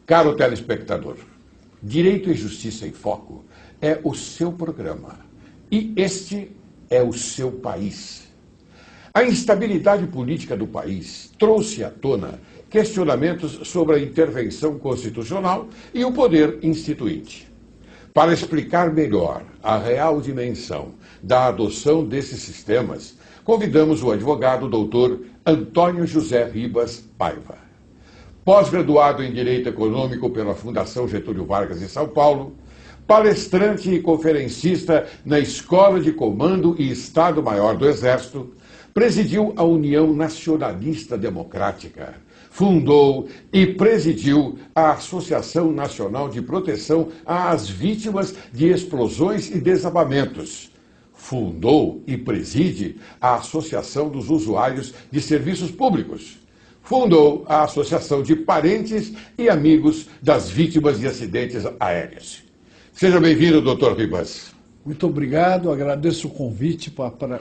Caro telespectador, Direito e Justiça em Foco é o seu programa e este é o seu país. A instabilidade política do país trouxe à tona questionamentos sobre a intervenção constitucional e o poder instituinte. Para explicar melhor a real dimensão da adoção desses sistemas, convidamos o advogado doutor Antônio José Ribas Paiva. Pós-graduado em Direito Econômico pela Fundação Getúlio Vargas em São Paulo, palestrante e conferencista na Escola de Comando e Estado-Maior do Exército, presidiu a União Nacionalista Democrática, fundou e presidiu a Associação Nacional de Proteção às Vítimas de Explosões e Desabamentos, fundou e preside a Associação dos Usuários de Serviços Públicos, fundou a Associação de Parentes e Amigos das Vítimas de Acidentes Aéreos. Seja bem-vindo, doutor Ribas. Muito obrigado, agradeço o convite para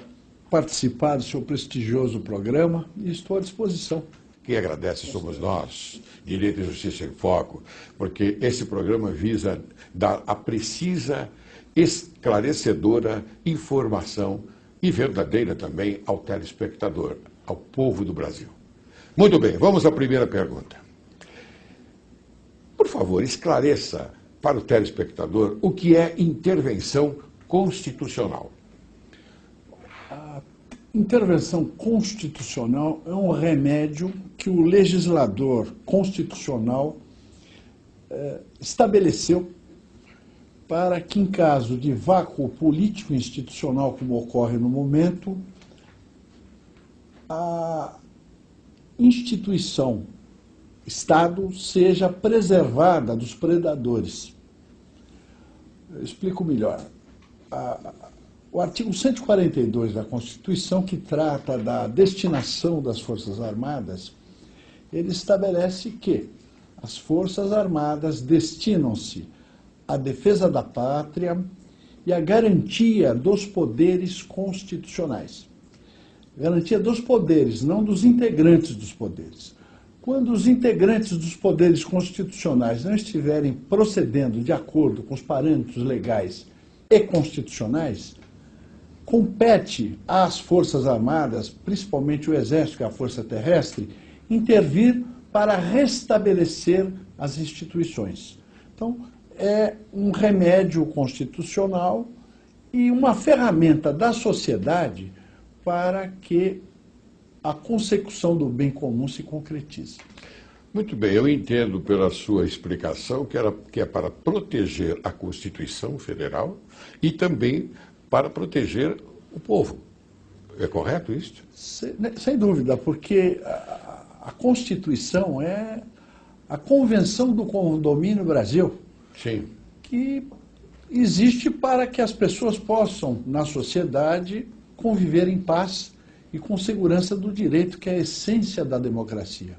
participar do seu prestigioso programa e estou à disposição. Quem agradece somos nós, Direito e Justiça em Foco, porque esse programa visa dar a precisa, esclarecedora informação e verdadeira também ao telespectador, ao povo do Brasil. Muito bem, vamos à primeira pergunta. Por favor, esclareça para o telespectador o que é intervenção constitucional. A intervenção constitucional é um remédio que o legislador constitucional estabeleceu para que, em caso de vácuo político-institucional, como ocorre no momento, a instituição Estado seja preservada dos predadores. Eu explico melhor. O artigo 142 da Constituição, que trata da destinação das Forças Armadas, ele estabelece que as Forças Armadas destinam-se à defesa da pátria e à garantia dos poderes constitucionais. Garantia dos poderes, não dos integrantes dos poderes. Quando os integrantes dos poderes constitucionais não estiverem procedendo de acordo com os parâmetros legais e constitucionais, compete às Forças Armadas, principalmente o Exército, que é a Força Terrestre, intervir para restabelecer as instituições. Então, é um remédio constitucional e uma ferramenta da sociedade para que a consecução do bem comum se concretize. Muito bem, eu entendo pela sua explicação que é para proteger a Constituição Federal e também para proteger o povo. É correto isso? Sem dúvida, porque a Constituição é a Convenção do Condomínio Brasil. Sim. Que existe para que as pessoas possam, na sociedade, conviver em paz e com segurança do direito, que é a essência da democracia.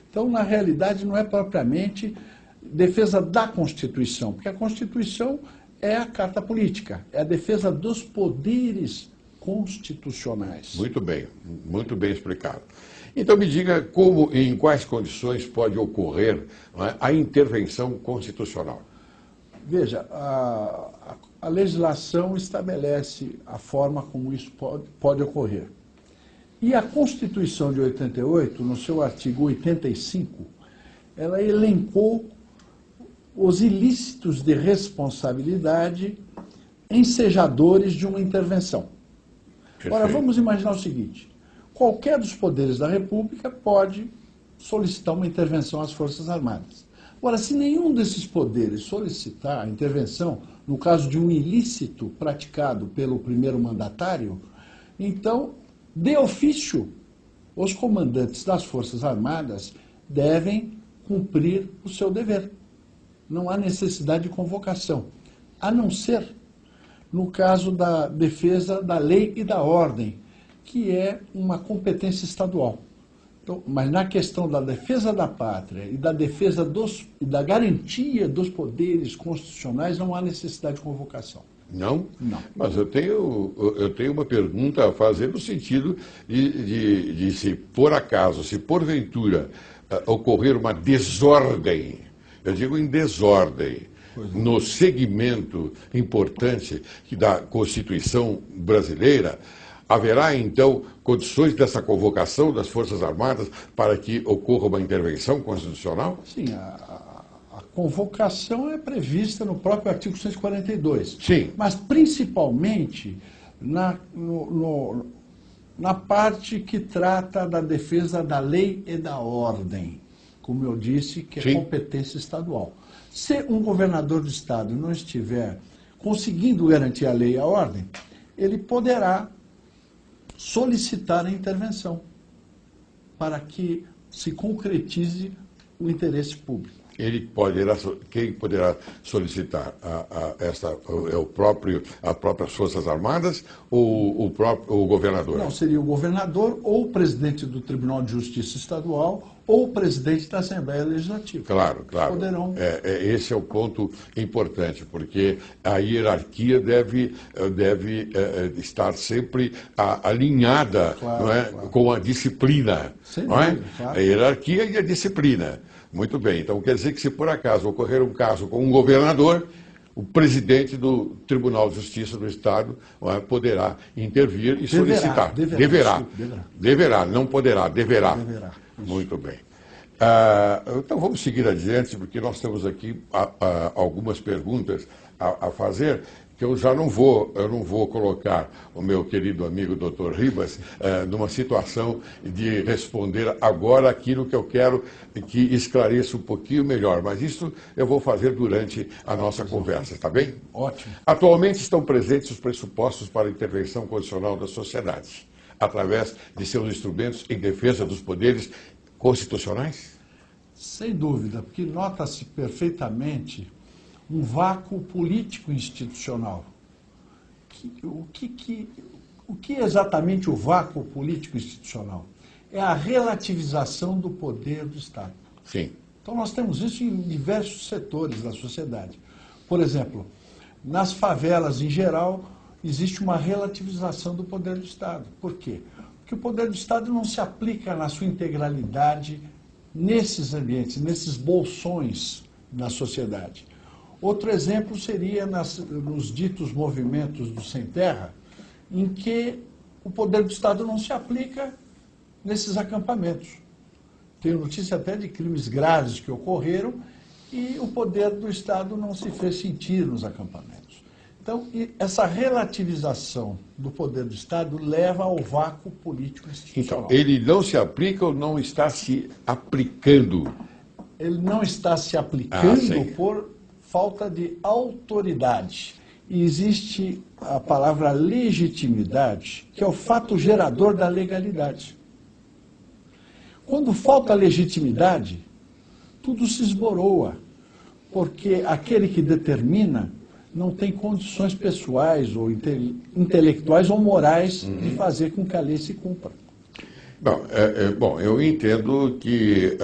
Então, na realidade, não é propriamente defesa da Constituição, porque a Constituição é a carta política, é a defesa dos poderes constitucionais. Muito bem explicado. Então, me diga como e em quais condições pode ocorrer, não é, a intervenção constitucional. Veja, a legislação estabelece a forma como isso pode ocorrer. E a Constituição de 88, no seu artigo 85, ela elencou os ilícitos de responsabilidade ensejadores de uma intervenção. Perfeito. Agora, vamos imaginar o seguinte: qualquer dos poderes da República pode solicitar uma intervenção às Forças Armadas. Agora, se nenhum desses poderes solicitar a intervenção, no caso de um ilícito praticado pelo primeiro mandatário, então, de ofício, os comandantes das Forças Armadas devem cumprir o seu dever. Não há necessidade de convocação, a não ser no caso da defesa da lei e da ordem, que é uma competência estadual. Então, mas na questão da defesa da pátria e da defesa e da garantia dos poderes constitucionais, não há necessidade de convocação. Não? Não. Mas eu tenho uma pergunta a fazer no sentido de se por acaso, se porventura ocorrer uma desordem eu digo em desordem, no segmento importante da Constituição brasileira, haverá, então, condições dessa convocação das Forças Armadas para que ocorra uma intervenção constitucional? Sim, a convocação é prevista no próprio artigo 142. Sim. Mas, principalmente, na parte que trata da defesa da lei e da ordem, como eu disse, que é Sim. competência estadual. Se um governador do estado não estiver conseguindo garantir a lei e a ordem, ele poderá solicitar a intervenção para que se concretize o interesse público. Quem poderá solicitar as próprias Forças Armadas ou o governador? Não, seria o governador ou o presidente do Tribunal de Justiça Estadual ou o presidente da Assembleia Legislativa. Claro. Poderão... Esse é o ponto importante, porque a hierarquia deve estar sempre alinhada, Claro, não é? claro. Com a disciplina. Sem Não é? dúvida, claro. A hierarquia e a disciplina. Muito bem, então quer dizer que se por acaso ocorrer um caso com um governador, o presidente do Tribunal de Justiça do Estado poderá intervir e solicitar. Deverá, não poderá, deverá. Muito bem. Então vamos seguir adiante, porque nós temos aqui algumas perguntas a fazer, que eu não vou colocar o meu querido amigo Dr. Ribas numa situação de responder agora aquilo que eu quero que esclareça um pouquinho melhor, mas isso eu vou fazer durante a nossa conversa, está bem? Ótimo. Atualmente estão presentes os pressupostos para a intervenção constitucional da sociedade, através de seus instrumentos em defesa dos poderes constitucionais? Sem dúvida, porque nota-se perfeitamente um vácuo político institucional. O que é exatamente o vácuo político institucional? É a relativização do poder do Estado. Sim. Então nós temos isso em diversos setores da sociedade. Por exemplo, nas favelas em geral, existe uma relativização do poder do Estado. Por quê? Porque o poder do Estado não se aplica na sua integralidade nesses ambientes, nesses bolsões da sociedade. Outro exemplo seria nos ditos movimentos do sem terra, em que o poder do Estado não se aplica nesses acampamentos. Tenho notícia até de crimes graves que ocorreram e o poder do Estado não se fez sentir nos acampamentos. Então, essa relativização do poder do Estado leva ao vácuo político institucional. Então, ele não se aplica ou não está se aplicando? Ele não está se aplicando por falta de autoridade. E existe a palavra legitimidade, que é o fato gerador da legalidade. Quando falta legitimidade, tudo se esboroa, porque aquele que determina não tem condições pessoais ou intelectuais ou morais de fazer com que a lei se cumpra. Bom, eu entendo que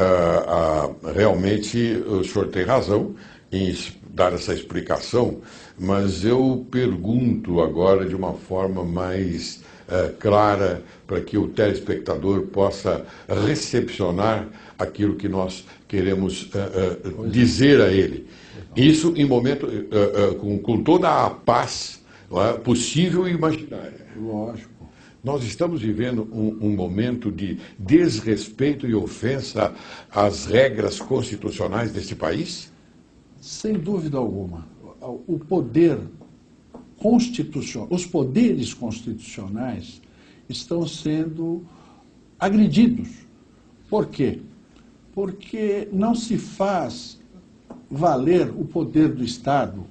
realmente o senhor tem razão em dar essa explicação, mas eu pergunto agora de uma forma mais clara para que o telespectador possa recepcionar aquilo que nós queremos dizer a ele. Isso em momento com toda a paz possível e imaginária. Lógico. Nós estamos vivendo um momento de desrespeito e ofensa às regras constitucionais deste país? Sem dúvida alguma. O poder constitucional, os poderes constitucionais estão sendo agredidos. Por quê? Porque não se faz valer o poder do Estado,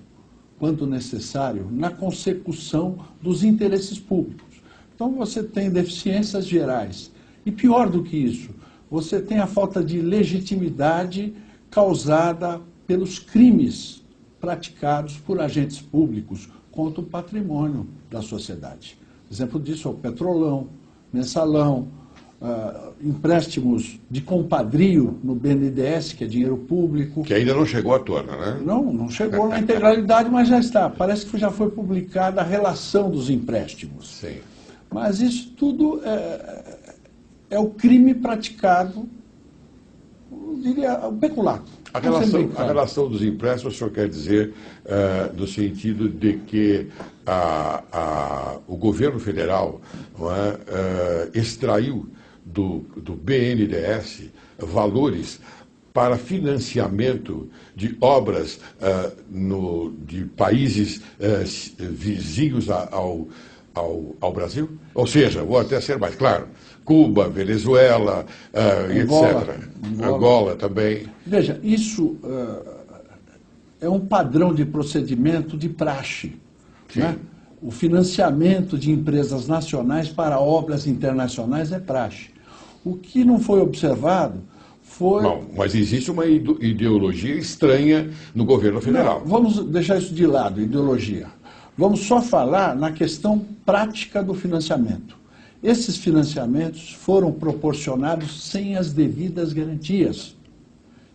quando necessário, na consecução dos interesses públicos. Então você tem deficiências gerais. E pior do que isso, você tem a falta de legitimidade causada pelos crimes praticados por agentes públicos contra o patrimônio da sociedade. Exemplo disso é o Petrolão, Mensalão, empréstimos de compadrio no BNDES, que é dinheiro público. Que ainda não chegou à tona, né? Não chegou na integralidade, mas já está. Parece que já foi publicada a relação dos empréstimos. Sim. Mas isso tudo é o crime praticado eu diria, o peculato. A relação dos empréstimos, o senhor quer dizer no sentido de que o governo federal não é, extraiu do BNDES valores para financiamento de obras de países vizinhos ao Brasil? Ou seja, vou até ser mais claro, Cuba, Venezuela, etc. Angola também. Veja, isso é um padrão de procedimento de praxe. Né? O financiamento de empresas nacionais para obras internacionais é praxe. O que não foi observado foi... Não, mas existe uma ideologia estranha no governo federal. Não, vamos deixar isso de lado, ideologia. Vamos só falar na questão prática do financiamento. Esses financiamentos foram proporcionados sem as devidas garantias.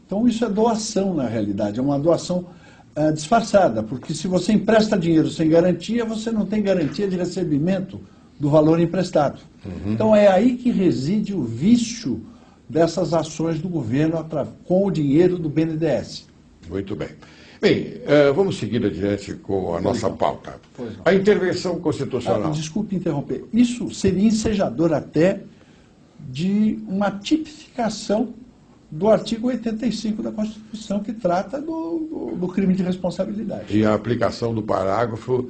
Então isso é doação na realidade, é uma doação disfarçada, porque se você empresta dinheiro sem garantia, você não tem garantia de recebimento do valor emprestado. Então é aí que reside o vício dessas ações do governo com o dinheiro do BNDES. Muito bem. Bem, vamos seguir adiante com a nossa pauta. A intervenção constitucional. Desculpe interromper. Isso seria ensejador até de uma tipificação do artigo 85 da Constituição, que trata do crime de responsabilidade. E a aplicação do parágrafo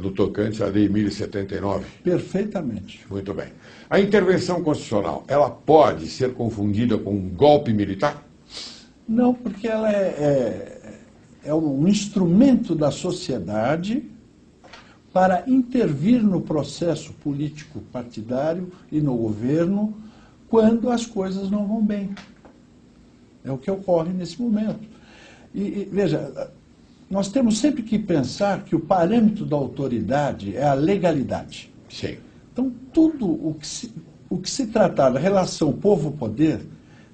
do tocante à Lei 1079. Perfeitamente. Muito bem. A intervenção constitucional, ela pode ser confundida com um golpe militar? Não, porque ela é um instrumento da sociedade para intervir no processo político partidário e no governo quando as coisas não vão bem. É o que ocorre nesse momento. E veja, nós temos sempre que pensar que o parâmetro da autoridade é a legalidade. Sim. Então, tudo o que se tratar da relação povo-poder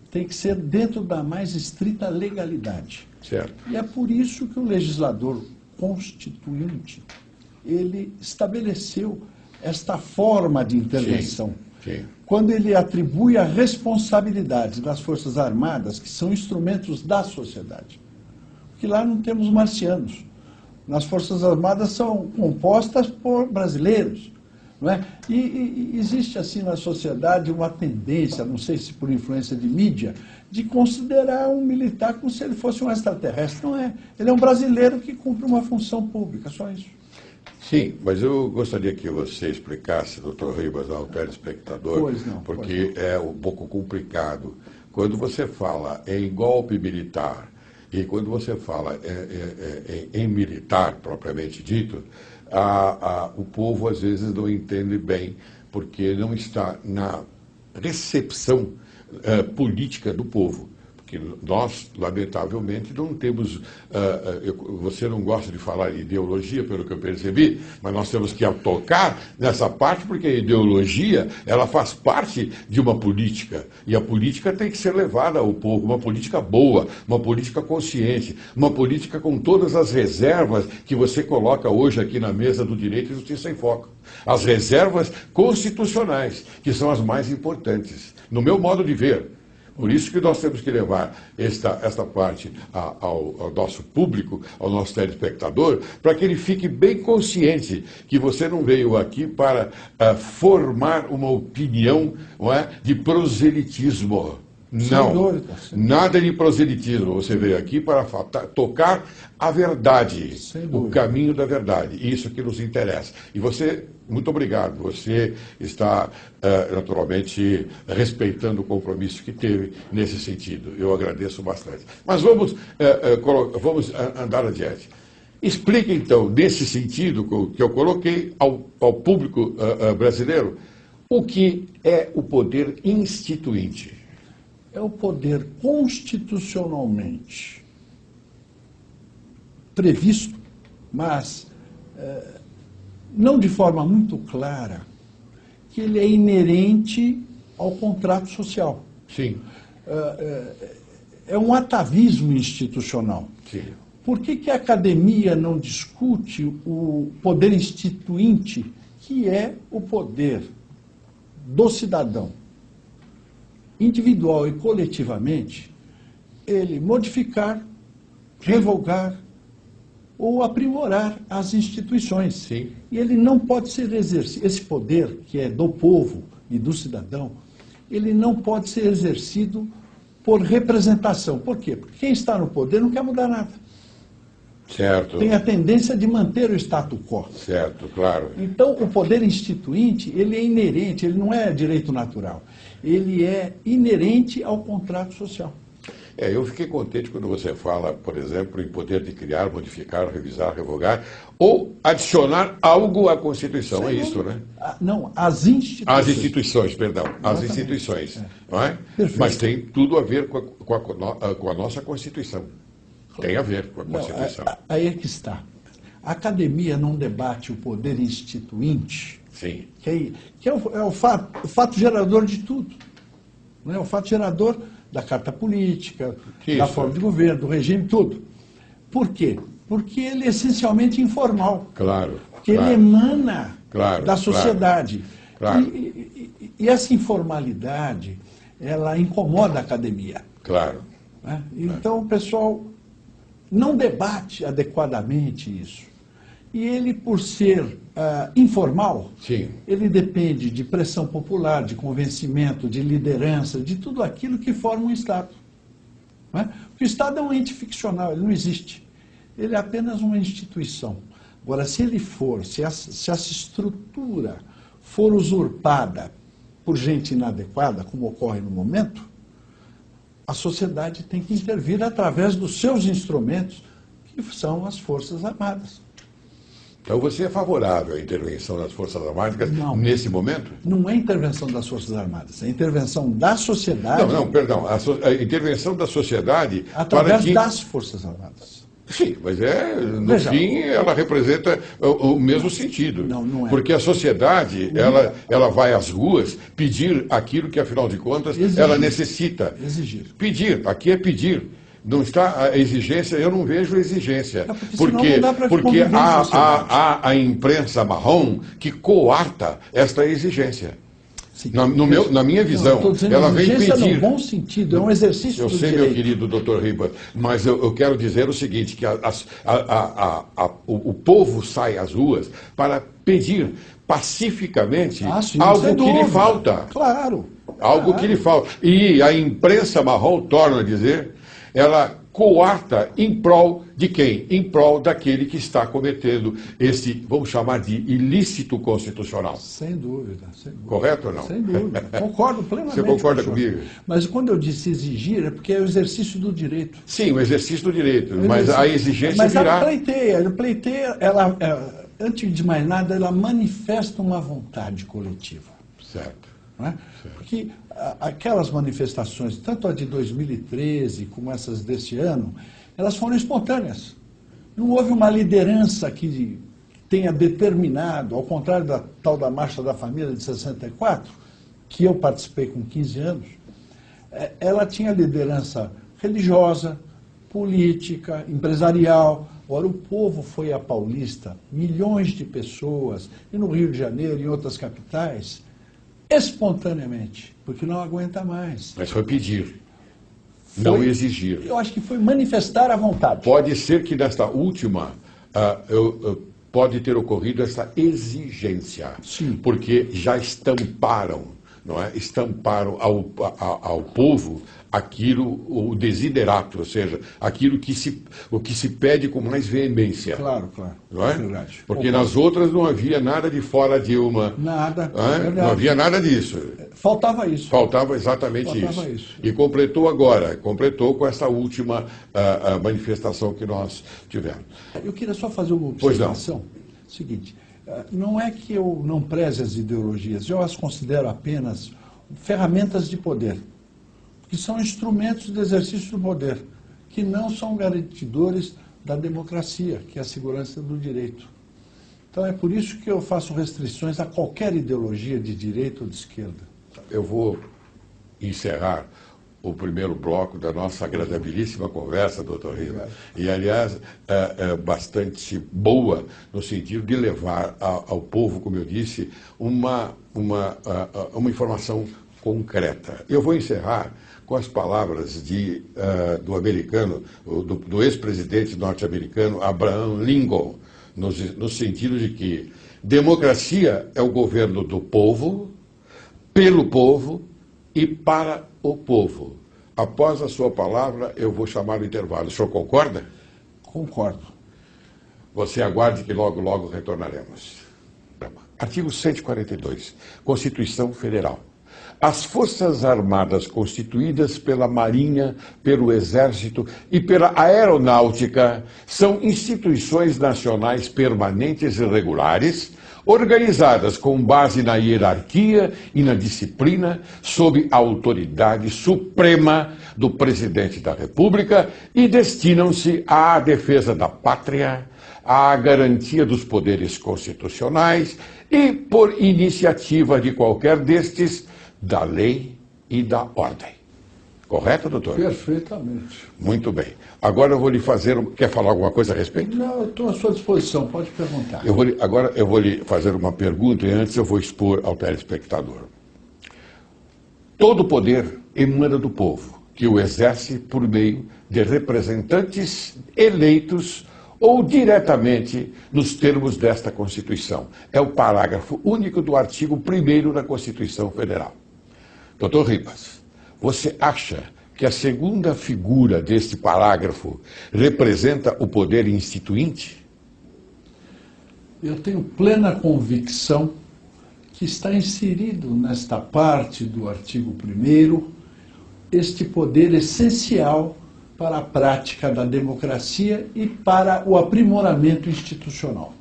tem que ser dentro da mais estrita legalidade. Certo. E é por isso que o legislador constituinte, ele estabeleceu esta forma de intervenção. Sim. Quando ele atribui a responsabilidade das Forças Armadas, que são instrumentos da sociedade. Porque lá não temos marcianos. As Forças Armadas são compostas por brasileiros. Não é? E existe assim na sociedade uma tendência, não sei se por influência de mídia, de considerar um militar como se ele fosse um extraterrestre. Não é. Ele é um brasileiro que cumpre uma função pública, só isso. Sim, mas eu gostaria que você explicasse, doutor Ribas, ao telespectador, porque é um pouco complicado. Quando você fala em golpe militar e quando você fala em militar, propriamente dito, o povo às vezes não entende bem, porque não está na recepção política do povo. Porque nós, lamentavelmente, não temos... você não gosta de falar ideologia, pelo que eu percebi, mas nós temos que tocar nessa parte, porque a ideologia, ela faz parte de uma política. E a política tem que ser levada ao povo, uma política boa, uma política consciente, uma política com todas as reservas que você coloca hoje aqui na mesa do Direito e Justiça em Foco. As reservas constitucionais, que são as mais importantes, no meu modo de ver. Por isso que nós temos que levar esta parte ao nosso público, ao nosso telespectador, para que ele fique bem consciente que você não veio aqui para formar uma opinião, não é, de proselitismo. Não, nada de proselitismo. Você veio aqui para tocar a verdade, o caminho da verdade. Isso que nos interessa. E você, muito obrigado. Você está, naturalmente, respeitando o compromisso que teve nesse sentido. Eu agradeço bastante. Mas vamos andar adiante. Explique, então, nesse sentido que eu coloquei ao público brasileiro, o que é o poder instituinte. É o poder constitucionalmente previsto, mas não de forma muito clara, que ele é inerente ao contrato social. Sim. É um atavismo institucional. Sim. Por que a academia não discute o poder instituinte, que é o poder do cidadão, individual e coletivamente, ele modificar, revogar ou aprimorar as instituições. Sim. E ele não pode ser exercido, esse poder que é do povo e do cidadão, ele não pode ser exercido por representação. Por quê? Porque quem está no poder não quer mudar nada. Certo. Tem a tendência de manter o status quo. Certo, claro. Então, o poder instituinte, ele é inerente, ele não é direito natural. Ele é inerente ao contrato social. Eu fiquei contente quando você fala, por exemplo, em poder de criar, modificar, revisar, revogar ou adicionar algo à Constituição. É isso, né? Não, as instituições. As instituições, perdão. As Exatamente. instituições. Não é? Perfeito. Mas tem tudo a ver com a nossa Constituição. Tem a ver com a Constituição. Aí é que está. A academia não debate o poder instituinte, Sim. que é o fato gerador de tudo. Não é? O fato gerador da carta política, da forma de governo, do regime, tudo. Por quê? Porque ele é essencialmente informal. Claro. Porque ele emana da sociedade. Claro. E essa informalidade, ela incomoda a academia. Claro. Né? Então, o pessoal não debate adequadamente isso. E ele, por ser informal, Sim. ele depende de pressão popular, de convencimento, de liderança, de tudo aquilo que forma um Estado. Não é? Porque o Estado é um ente ficcional, ele não existe. Ele é apenas uma instituição. Agora, se ele for, se essa estrutura for usurpada por gente inadequada, como ocorre no momento, a sociedade tem que intervir através dos seus instrumentos, que são as Forças Armadas. Então você é favorável à intervenção das Forças Armadas nesse momento? Não é intervenção das Forças Armadas, é intervenção da sociedade. Não, perdão. A intervenção da sociedade através das Forças Armadas. Sim, mas no fim ela representa o mesmo sentido. Não é. Porque a sociedade, ela vai às ruas pedir aquilo que, afinal de contas, ela necessita. Exigir. Pedir, aqui é pedir. Não está a exigência, eu não vejo exigência. Porque há a imprensa marrom que coarta esta exigência. Sim. Na minha visão, ela vem pedir. No bom sentido, é um exercício do direito. Eu sei, meu querido doutor Ribas, mas eu quero dizer o seguinte, que o povo sai às ruas para pedir pacificamente algo que lhe falta. Claro. Algo que lhe falta. E a imprensa marrom, torna a dizer, ela coarta em prol de quem? Em prol daquele que está cometendo esse, vamos chamar de ilícito constitucional. Sem dúvida. Correto ou não? Sem dúvida. Concordo plenamente. Você concorda comigo? Mas quando eu disse exigir, é porque é o exercício do direito. Sim, o exercício do direito. Mas a exigência virá... Mas a pleiteia, ela, antes de mais nada, ela manifesta uma vontade coletiva. Certo. Não é? Porque aquelas manifestações, tanto a de 2013 como essas deste ano, elas foram espontâneas. Não houve uma liderança que tenha determinado, ao contrário da tal da Marcha da Família de 64, que eu participei com 15 anos, ela tinha liderança religiosa, política, empresarial. Ora, o povo foi a Paulista, milhões de pessoas, e no Rio de Janeiro e em outras capitais, espontaneamente, porque não aguenta mais. Mas foi pedir, não exigir. Eu acho que foi manifestar a vontade. Pode ser que nesta última pode ter ocorrido essa exigência. Sim. Porque já estamparam, não é? Estamparam ao povo aquilo, o desiderato, ou seja, aquilo que se pede com mais veemência. Claro. Não é? Verdade. Porque nas outras não havia nada de fora de uma... Nada. Não havia nada disso. Faltava isso. Faltava exatamente isso. E completou agora, com essa última manifestação que nós tivemos. Eu queria só fazer uma observação. Seguinte, não é que eu não preze as ideologias, eu as considero apenas ferramentas de poder, que são instrumentos de exercício do poder, que não são garantidores da democracia, que é a segurança do direito. Então é por isso que eu faço restrições a qualquer ideologia de direita ou de esquerda. Eu vou encerrar o primeiro bloco da nossa agradabilíssima conversa, doutor Ribas. E, aliás, é bastante boa no sentido de levar ao povo, como eu disse, uma informação concreta. Eu vou encerrar com as palavras do americano, do ex-presidente norte-americano Abraham Lincoln, no sentido de que democracia é o governo do povo, pelo povo e para o povo. Após a sua palavra, eu vou chamar o intervalo. O senhor concorda? Concordo. Você aguarde que logo, logo retornaremos. Artigo 142, Constituição Federal. As Forças Armadas constituídas pela Marinha, pelo Exército e pela Aeronáutica são instituições nacionais permanentes e regulares, organizadas com base na hierarquia e na disciplina, sob a autoridade suprema do Presidente da República e destinam-se à defesa da pátria, à garantia dos poderes constitucionais e, por iniciativa de qualquer destes, da lei e da ordem. Correto, doutor? Perfeitamente. Muito bem. Agora eu vou lhe fazer... Quer falar alguma coisa a respeito? Não, eu estou à sua disposição, pode perguntar. Agora eu vou lhe fazer uma pergunta e antes eu vou expor ao telespectador. Todo poder emana do povo, que o exerce por meio de representantes eleitos ou diretamente nos termos desta Constituição. É o parágrafo único do artigo 1º da Constituição Federal. Doutor Ribas, você acha que a segunda figura deste parágrafo representa o poder instituinte? Eu tenho plena convicção que está inserido nesta parte do artigo 1º este poder essencial para a prática da democracia e para o aprimoramento institucional.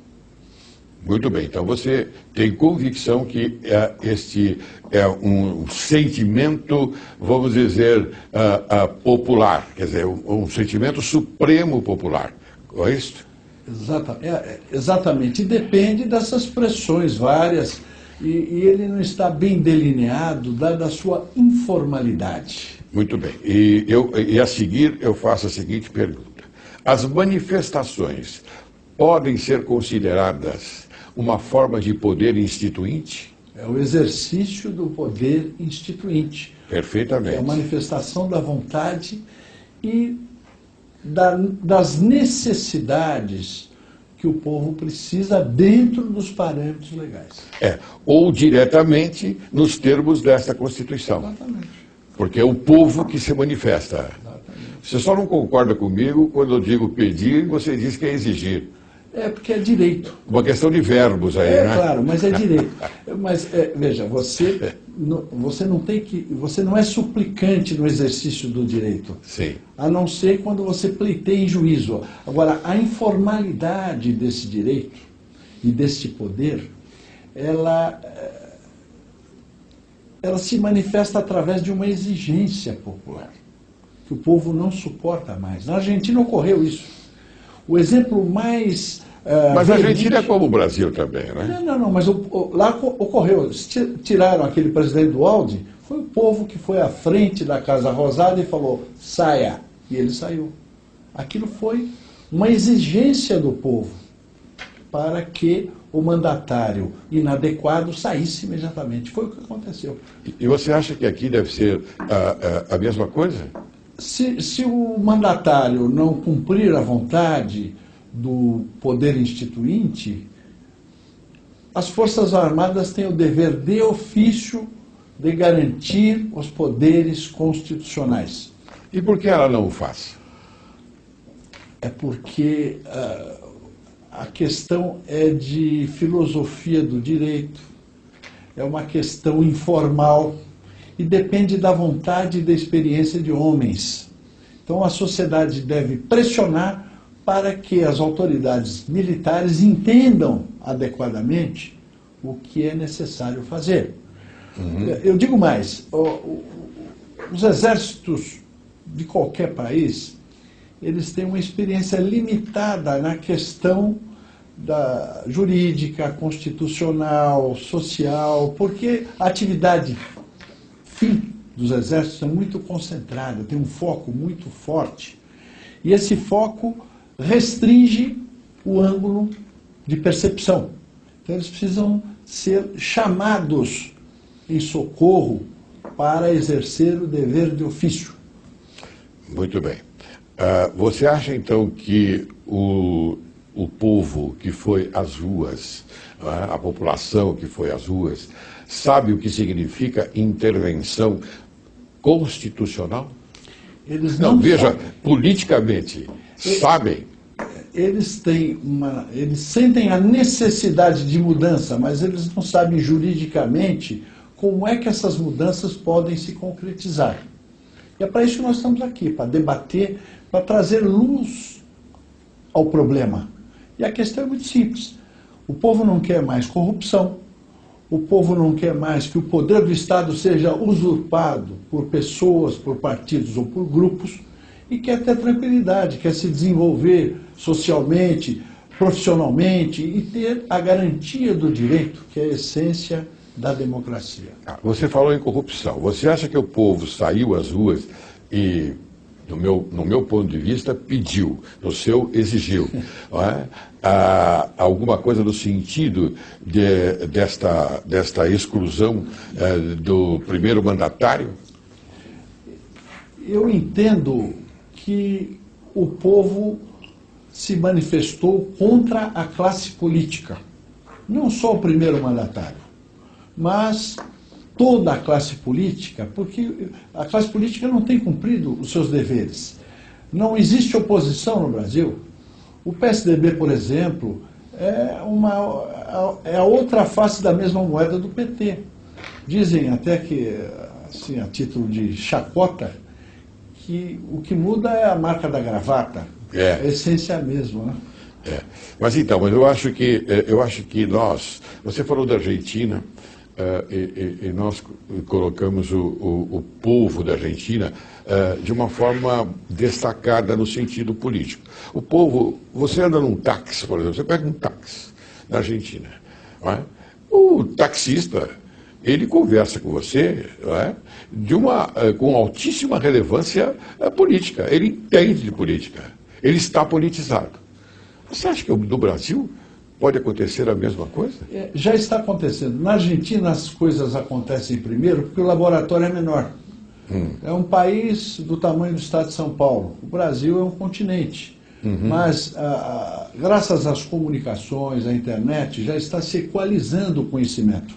Muito bem, então você tem convicção que este é um sentimento, vamos dizer, popular, quer dizer, um sentimento supremo popular, é isso? Exatamente, e depende dessas pressões várias, e ele não está bem delineado, dada a sua informalidade. Muito bem, e a seguir eu faço a seguinte pergunta. As manifestações podem ser consideradas uma forma de poder instituinte? É o exercício do poder instituinte. Perfeitamente. É a manifestação da vontade e das necessidades que o povo precisa dentro dos parâmetros legais. Ou diretamente nos termos desta Constituição. Exatamente. Porque é o povo que se manifesta. Exatamente. Você só não concorda comigo quando eu digo pedir e você diz que é exigir. É porque é direito. Uma questão de verbos aí, né? Claro, mas é direito. Mas, veja, você não é suplicante no exercício do direito. Sim. A não ser quando você pleiteia em juízo. Agora, a informalidade desse direito e deste poder, ela se manifesta através de uma exigência popular, que o povo não suporta mais. Na Argentina ocorreu isso. O exemplo mais... mas a Argentina é como o Brasil também, né? Não, mas lá ocorreu. Tiraram aquele presidente do Aldi, foi o povo que foi à frente da Casa Rosada e falou, saia. E ele saiu. Aquilo foi uma exigência do povo para que o mandatário inadequado saísse imediatamente. Foi o que aconteceu. E você acha que aqui deve ser a mesma coisa? Se o mandatário não cumprir a vontade do poder instituinte, as Forças Armadas têm o dever de ofício de garantir os poderes constitucionais. E por que ela não o faz? É porque a questão é de filosofia do direito, é uma questão informal, e depende da vontade e da experiência de homens. Então a sociedade deve pressionar para que as autoridades militares entendam adequadamente o que é necessário fazer. Eu digo mais, os exércitos de qualquer país, eles têm uma experiência limitada na questão da jurídica, constitucional, social, porque a atividade fim dos exércitos é muito concentrada, tem um foco muito forte. E esse foco restringe o ângulo de percepção. Então eles precisam ser chamados em socorro para exercer o dever de ofício. Muito bem. Você acha, então, que o povo que foi às ruas, a população que foi às ruas, sabe o que significa intervenção constitucional? Eles Não, veja, sabem. politicamente, sabem. Eles sentem a necessidade de mudança, mas eles não sabem juridicamente como é que essas mudanças podem se concretizar. E é para isso que nós estamos aqui, para debater, para trazer luz ao problema. E a questão é muito simples. O povo não quer mais corrupção, o povo não quer mais que o poder do Estado seja usurpado por pessoas, por partidos ou por grupos, e quer ter tranquilidade, quer se desenvolver socialmente, profissionalmente e ter a garantia do direito, que é a essência da democracia. Você falou em corrupção. Você acha que o povo saiu às ruas e, no meu ponto de vista, pediu, no seu exigiu, não é? Alguma coisa no sentido desta exclusão do primeiro mandatário? Eu entendo que o povo se manifestou contra a classe política. Não só o primeiro mandatário, mas toda a classe política, porque a classe política não tem cumprido os seus deveres. Não existe oposição no Brasil. O PSDB, por exemplo, é a outra face da mesma moeda do PT. Dizem até que, assim, a título de chacota, que o que muda é a marca da gravata. A essência é a mesma, né? Mas então, eu acho que nós, você falou da Argentina, e nós colocamos o povo da Argentina de uma forma destacada no sentido político. O povo, você anda num táxi, por exemplo, você pega um táxi na Argentina, não é? O taxista, ele conversa com você, não é? Com altíssima relevância política, ele entende de política, ele está politizado. Você acha que no Brasil pode acontecer a mesma coisa? Já está acontecendo. Na Argentina as coisas acontecem primeiro porque o laboratório é menor. É um país do tamanho do estado de São Paulo. O Brasil é um continente. Mas, graças às comunicações, à internet, já está se equalizando o conhecimento.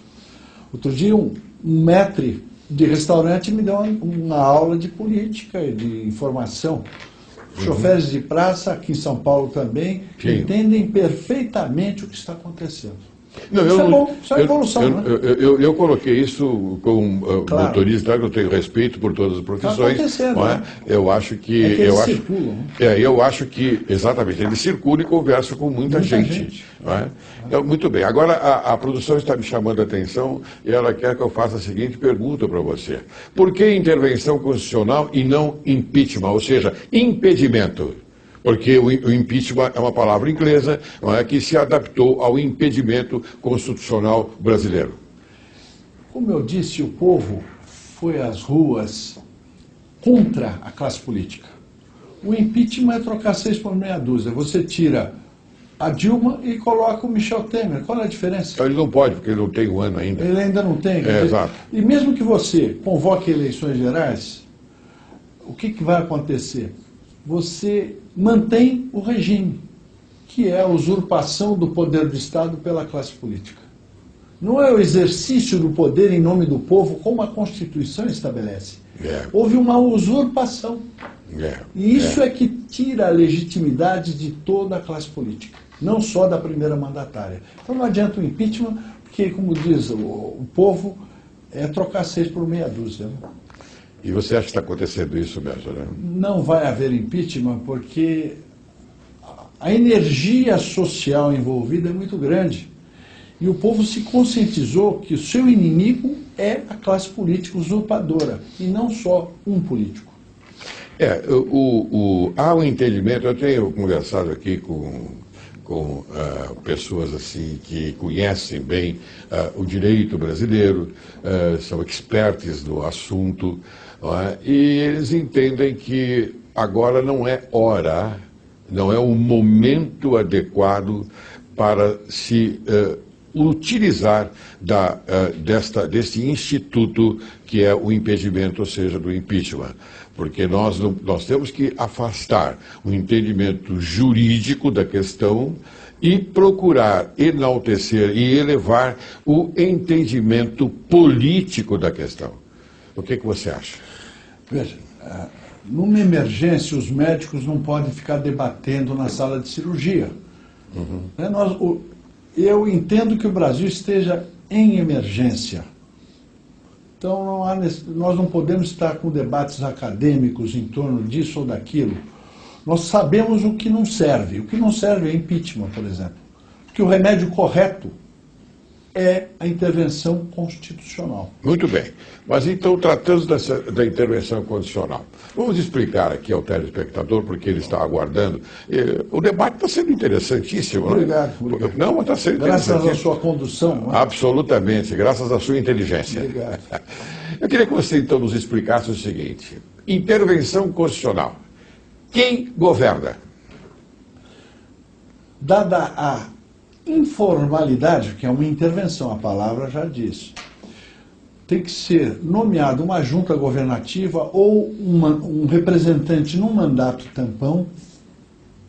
Outro dia, um maître de restaurante me deu uma aula de política e de informação. Choferes de praça, aqui em São Paulo também, entendem perfeitamente o que está acontecendo. Não, isso é bom, isso é evolução. Eu coloquei isso como motorista, eu tenho respeito por todas as profissões. Está acontecendo, não é? Eu acho que. Eles circulam. Eu acho que, exatamente, ele circula e conversa com muita gente. Não é? Então, muito bem. Agora, a produção está me chamando a atenção e ela quer que eu faça a seguinte pergunta para você: por que intervenção constitucional e não impeachment, ou seja, impedimento? Porque o impeachment é uma palavra inglesa, não é, que se adaptou ao impedimento constitucional brasileiro. Como eu disse, o povo foi às ruas contra a classe política. O impeachment é trocar 6 por meia dúzia. Você tira a Dilma e coloca o Michel Temer. Qual é a diferença? Então ele não pode, porque ele não tem um ano ainda. Ele ainda não tem. Exato. E mesmo que você convoque eleições gerais, o que vai acontecer? Você mantém o regime, que é a usurpação do poder do Estado pela classe política. Não é o exercício do poder em nome do povo, como a Constituição estabelece. Houve uma usurpação. E isso é que tira a legitimidade de toda a classe política, não só da primeira mandatária. Então não adianta o impeachment, porque, como diz o povo, é trocar 6 por meia dúzia. Né? E você acha que está acontecendo isso mesmo, né? Não vai haver impeachment porque a energia social envolvida é muito grande. E o povo se conscientizou que o seu inimigo é a classe política usurpadora, e não só um político. Há um entendimento, eu tenho conversado aqui com pessoas assim que conhecem bem o direito brasileiro, são experts no assunto, e eles entendem que agora não é hora, não é o momento adequado para se utilizar desse instituto que é o impedimento, ou seja, do impeachment. Porque nós temos que afastar o entendimento jurídico da questão e procurar enaltecer e elevar o entendimento político da questão. O que você acha? Veja, numa emergência, os médicos não podem ficar debatendo na sala de cirurgia. Eu entendo que o Brasil esteja em emergência. Então, nós não podemos estar com debates acadêmicos em torno disso ou daquilo. Nós sabemos o que não serve. O que não serve é impeachment, por exemplo. Porque o remédio correto é a intervenção constitucional. Muito bem. Mas então, tratando da intervenção constitucional, vamos explicar aqui ao telespectador, porque ele está aguardando. O debate está sendo interessantíssimo. Obrigado. Não, mas está sendo graças interessantíssimo. à sua condução. Não é? Absolutamente, graças à sua inteligência. Obrigado. Eu queria que você, então, nos explicasse o seguinte. Intervenção constitucional. Quem governa? Dada a informalidade, que é uma intervenção, a palavra já diz, tem que ser nomeado uma junta governativa ou um representante num mandato tampão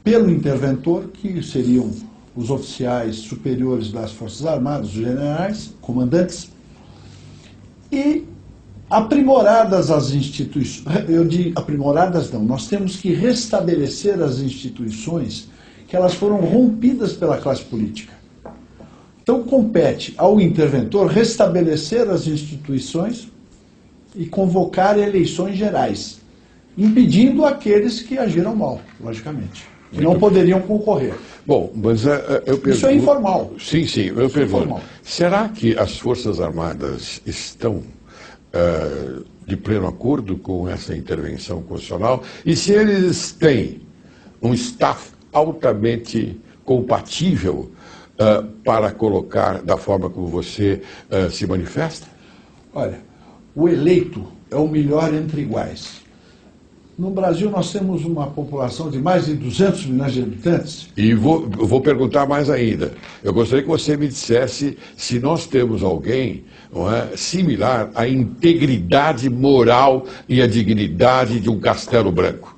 pelo interventor, que seriam os oficiais superiores das Forças Armadas, os generais, comandantes, e aprimoradas as instituições. Eu digo aprimoradas não, nós temos que restabelecer as instituições que elas foram rompidas pela classe política. Então, compete ao interventor restabelecer as instituições e convocar eleições gerais, impedindo aqueles que agiram mal, logicamente, que não poderiam concorrer. Bom, mas eu pergunto... Isso é informal. Sim, eu pergunto. Será que as Forças Armadas estão de pleno acordo com essa intervenção constitucional? E se eles têm um staff altamente compatível para colocar da forma como você se manifesta? Olha, o eleito é o melhor entre iguais. No Brasil nós temos uma população de mais de 200 milhões de habitantes. E vou perguntar mais ainda. Eu gostaria que você me dissesse se nós temos alguém, não é, similar à integridade moral e à dignidade de um Castelo Branco.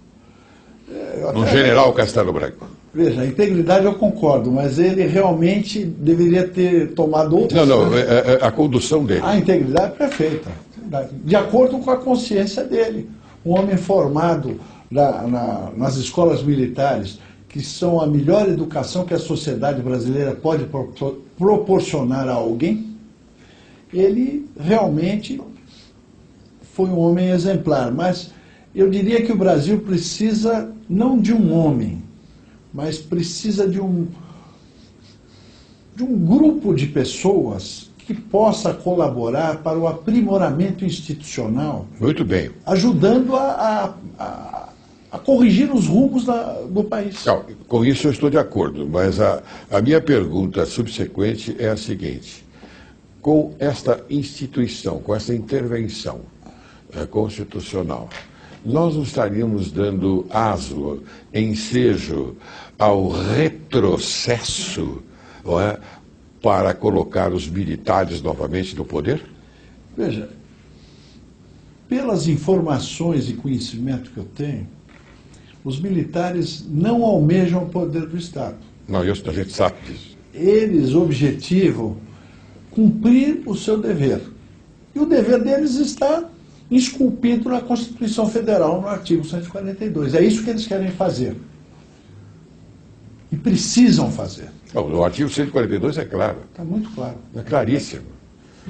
Um general Castelo Branco. Veja, a integridade eu concordo, mas ele realmente deveria ter tomado outras... Não, a condução dele. A integridade é perfeita, de acordo com a consciência dele. Um homem formado nas escolas militares, que são a melhor educação que a sociedade brasileira pode proporcionar a alguém, ele realmente foi um homem exemplar. Mas eu diria que o Brasil precisa não de um homem, mas precisa de um grupo de pessoas que possa colaborar para o aprimoramento institucional. Muito bem. Ajudando a corrigir os rumos do país. Não, com isso eu estou de acordo, mas a minha pergunta subsequente é a seguinte. Com esta instituição, com essa intervenção constitucional, nós não estaríamos dando aso, ensejo ao retrocesso, não é, para colocar os militares novamente no poder? Veja, pelas informações e conhecimento que eu tenho, os militares não almejam o poder do Estado. Não, a gente sabe disso. Eles objetivam cumprir o seu dever. E o dever deles está esculpido na Constituição Federal, no artigo 142. É isso que eles querem fazer. E precisam fazer. O artigo 142 é claro. Está muito claro. É claríssimo.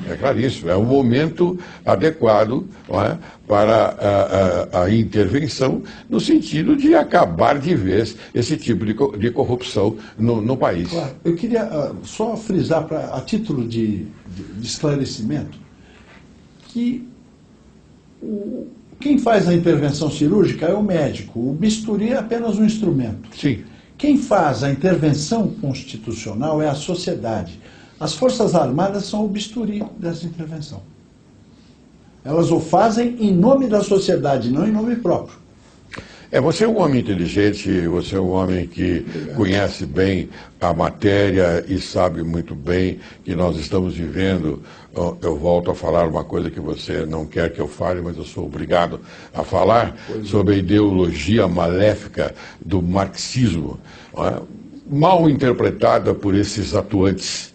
É claríssimo. É um momento adequado, não é, para a intervenção no sentido de acabar de vez esse tipo de corrupção no país. Claro. Eu queria só frisar, a título de esclarecimento, que quem faz a intervenção cirúrgica é o médico. O bisturi é apenas um instrumento. Sim. Quem faz a intervenção constitucional é a sociedade. As Forças Armadas são o bisturi dessa intervenção. Elas o fazem em nome da sociedade, não em nome próprio. Você é um homem inteligente, você é um homem que conhece bem a matéria e sabe muito bem que nós estamos vivendo. Eu volto a falar uma coisa que você não quer que eu fale, mas eu sou obrigado a falar sobre a ideologia maléfica do marxismo, mal interpretada por esses atuantes,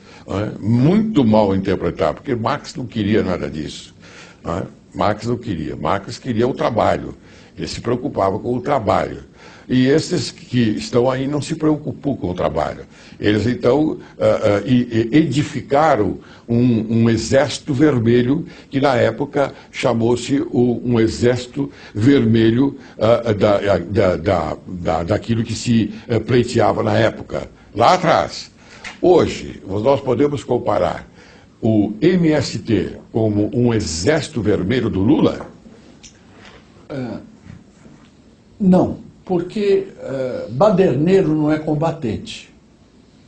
muito mal interpretada, porque Marx não queria nada disso. Marx não queria. Marx queria o trabalho. Ele se preocupava com o trabalho. E esses que estão aí não se preocupam com o trabalho. Eles, então, edificaram um exército vermelho, que na época chamou-se um exército vermelho daquilo que se pleiteava na época, lá atrás. Hoje, nós podemos comparar o MST como um exército vermelho do Lula? Não, porque baderneiro não é combatente,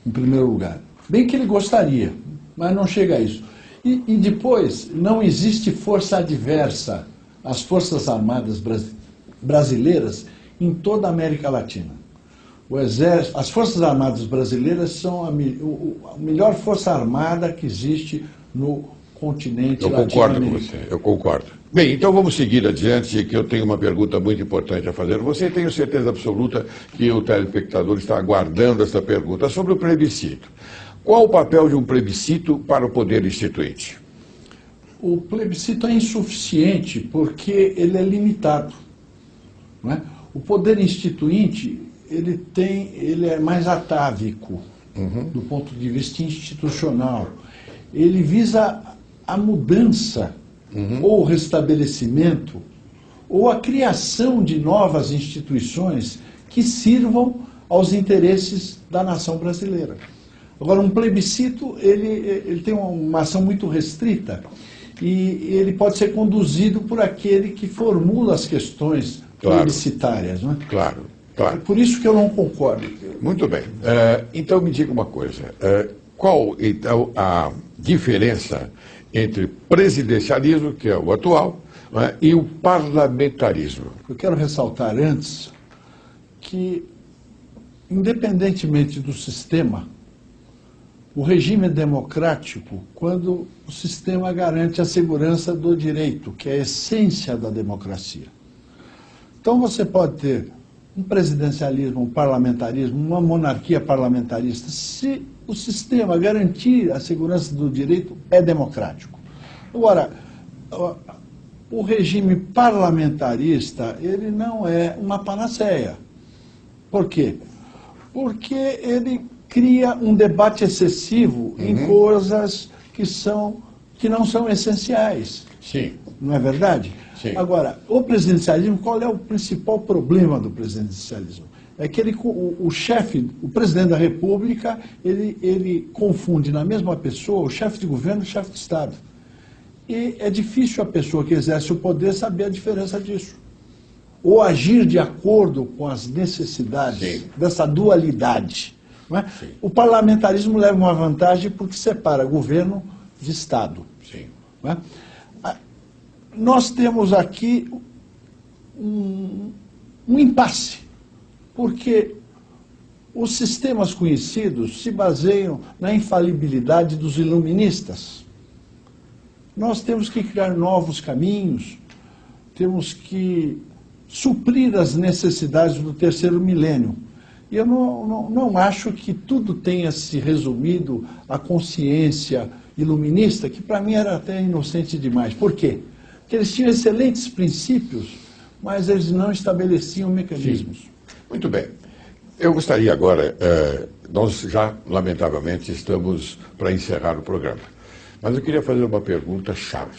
em primeiro lugar. Bem que ele gostaria, mas não chega a isso. E depois, não existe força adversa às Forças Armadas brasileiras em toda a América Latina. As Forças Armadas brasileiras são a melhor força armada que existe no continente latino-americano. Eu concordo com você, eu concordo. Bem, então vamos seguir adiante, que eu tenho uma pergunta muito importante a fazer. Você tem certeza absoluta que o telespectador está aguardando essa pergunta sobre o plebiscito. Qual o papel de um plebiscito para o poder instituinte? O plebiscito é insuficiente porque ele é limitado, não é? O poder instituinte ele é mais atávico, do ponto de vista institucional. Ele visa a mudança, ou o restabelecimento, ou a criação de novas instituições que sirvam aos interesses da nação brasileira. Agora, um plebiscito, ele tem uma ação muito restrita e ele pode ser conduzido por aquele que formula as questões plebiscitárias. Não é? Claro. É por isso que eu não concordo. Muito bem. Então, me diga uma coisa. Qual, então, a diferença entre presidencialismo, que é o atual, e o parlamentarismo? Eu quero ressaltar antes que, independentemente do sistema, o regime é democrático quando o sistema garante a segurança do direito, que é a essência da democracia. Então você pode ter um presidencialismo, um parlamentarismo, uma monarquia parlamentarista, se o sistema garantir a segurança do direito, é democrático. Agora, o regime parlamentarista, ele não é uma panaceia. Por quê? Porque ele cria um debate excessivo em coisas que não são essenciais. Sim. Não é verdade? Sim. Agora, o presidencialismo, qual é o principal problema do presidencialismo? É que o chefe, o presidente da República, ele confunde na mesma pessoa o chefe de governo e o chefe de Estado. E é difícil a pessoa que exerce o poder saber a diferença disso. Ou agir de acordo com as necessidades dessa dualidade. Não é? O parlamentarismo leva uma vantagem porque separa governo de Estado. Sim. Não é? Nós temos aqui um impasse, porque os sistemas conhecidos se baseiam na infalibilidade dos iluministas. Nós temos que criar novos caminhos, temos que suprir as necessidades do terceiro milênio. E eu não acho que tudo tenha se resumido à consciência iluminista, que para mim era até inocente demais. Por quê? Porque eles tinham excelentes princípios, mas eles não estabeleciam mecanismos. Sim. Muito bem. Eu gostaria agora, nós já, lamentavelmente, estamos para encerrar o programa, mas eu queria fazer uma pergunta-chave,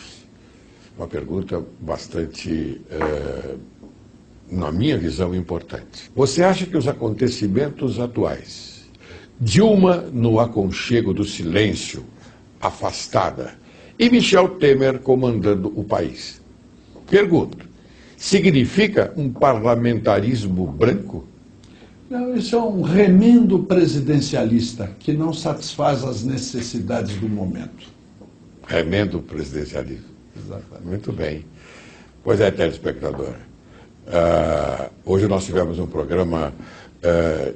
uma pergunta bastante, na minha visão, importante. Você acha que os acontecimentos atuais, Dilma no aconchego do silêncio, afastada, e Michel Temer comandando o país, pergunto, significa um parlamentarismo branco? Não, isso é um remendo presidencialista que não satisfaz as necessidades do momento. Remendo presidencialismo. Exatamente. Muito bem. Pois é, telespectador. Hoje nós tivemos um programa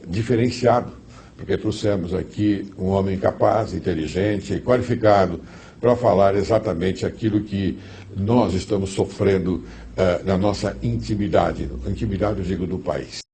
diferenciado, porque trouxemos aqui um homem capaz, inteligente e qualificado para falar exatamente aquilo que nós estamos sofrendo na nossa intimidade, eu digo, do país.